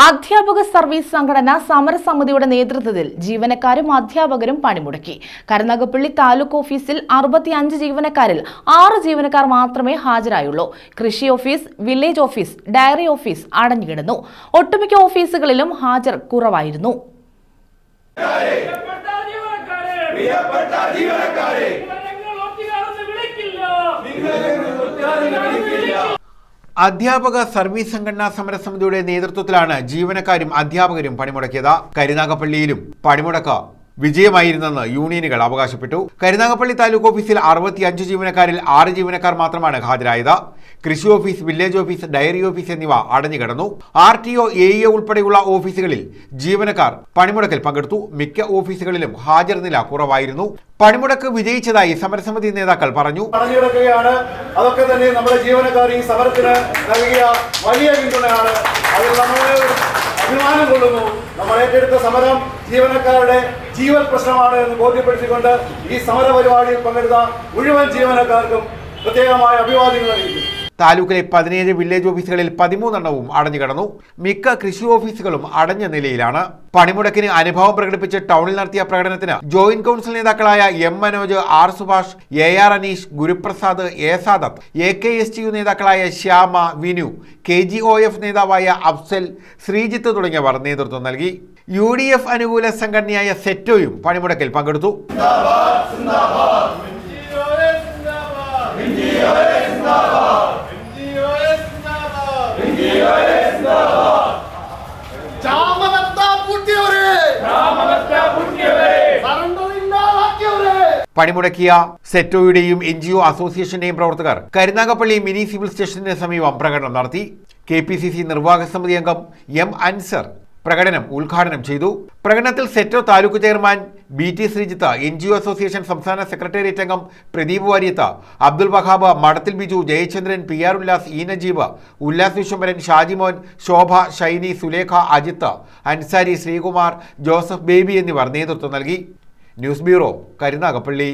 അധ്യാപക സർവീസ് സംഘടന സമരസമിതിയുടെ നേതൃത്വത്തിൽ ജീവനക്കാരും അധ്യാപകരും പണിമുടക്കി. കരുനാഗപ്പള്ളി താലൂക്ക് ഓഫീസിൽ 65 ജീവനക്കാരിൽ 6 ജീവനക്കാർ മാത്രമേ ഹാജരായുള്ളൂ. കൃഷി office, village office, dairy office അടഞ്ഞുകിടന്നു. ഒട്ടുമിക്ക ഓഫീസുകളിലും ഹാജർ കുറവായിരുന്നു. അധ്യാപക സർവീസ് സംഘടനാ സമരസമിതിയുടെ നേതൃത്വത്തിലാണ് ജീവനക്കാരും അധ്യാപകരും പണിമുടക്കിയത്. കരുനാഗപ്പള്ളിയിലും പണിമുടക്ക് വിജയമായിരുന്നെന്ന് യൂണിയനുകൾ അവകാശപ്പെട്ടു. കരുനാഗപ്പള്ളി താലൂക്ക് ഓഫീസിൽ 65 ജീവനക്കാരിൽ 6 ജീവനക്കാർ മാത്രമാണ് ഹാജരായത്. കൃഷി office, village office, dairy office എന്നിവ അടഞ്ഞുകിടന്നു. RTO, AEO ഉൾപ്പെടെയുള്ള ഓഫീസുകളിൽ ജീവനക്കാർ പണിമുടക്കിൽ പങ്കെടുത്തു. മിക്ക ഓഫീസുകളിലും ഹാജർ നില കുറവായിരുന്നു. പണിമുടക്ക് വിജയിച്ചതായി സമരസമിതി നേതാക്കൾ പറഞ്ഞു. അതൊക്കെ തന്നെ നമ്മുടെ ജീവനക്കാർ ഈ സമരത്തിന് നൽകിയ വലിയ പിന്തുണയാണ്. അതിൽ നമ്മൾ അഭിമാനം കൊള്ളുന്നു. നമ്മൾ ഏറ്റെടുത്ത സമരം ജീവനക്കാരുടെ ജീവൻ പ്രശ്നമാണ് എന്ന് ബോധ്യപ്പെടുത്തിക്കൊണ്ട് ഈ സമര പരിപാടിയിൽ പങ്കെടുത്ത മുഴുവൻ ജീവനക്കാർക്കും പ്രത്യേകമായ അഭിവാദ്യങ്ങൾ അറിയിക്കുന്നു. താലൂക്കിലെ 17 വില്ലേജ് ഓഫീസുകളിൽ 13 അടഞ്ഞുകിടന്നു. മിക്ക കൃഷി ഓഫീസുകളും അടഞ്ഞ നിലയിലാണ്. പണിമുടക്കിന് അനുഭവം പ്രകടിപ്പിച്ച് ടൗണിൽ നടത്തിയ പ്രകടനത്തിന് ജോയിന്റ് കൗൺസിൽ നേതാക്കളായ M. Manoj, R. Subhash, AR. Aneesh, Guruprasad, A. Sadath, AKSTU നേതാക്കളായ ശ്യാമ, വിനു, KGOF നേതാവായ അഫ്സൽ, ശ്രീജിത്ത് തുടങ്ങിയവർ നേതൃത്വം നൽകി. UDF അനുകൂല സംഘടനയായ സെറ്റോയും പണിമുടക്കിൽ പങ്കെടുത്തു. പണിമുടക്കിയ സെറ്റോയുടെയും NGO അസോസിയേഷന്റെയും പ്രവർത്തകർ കരുനാഗപ്പള്ളി മിനി സിവിൽ സ്റ്റേഷന് സമീപം പ്രകടനം നടത്തി. KPCC നിർവാഹക സമിതി അംഗം M. അൻസർ പ്രകടനം ഉദ്ഘാടനം ചെയ്തു. പ്രകടനത്തിൽ SETO taluk chairman BT Sreejith, NGO association സംസ്ഥാന സെക്രട്ടേറിയറ്റ് അംഗം പ്രദീപ് വാര്യത്ത്, അബ്ദുൽ വഹാബ്, മടത്തിൽ ബിജു, ജയചന്ദ്രൻ, PR ഉല്ലാസ്, E. നജീബ്, ഉല്ലാസ് വിശ്വംഭരൻ, ഷാജിമോൻ, ശോഭ, ഷൈനി, സുലേഖ, അജിത്ത്, അൻസാരി, ശ്രീകുമാർ, ജോസഫ് ബേബി എന്നിവർ നേതൃത്വം നൽകി. News bureau, Karunagappally.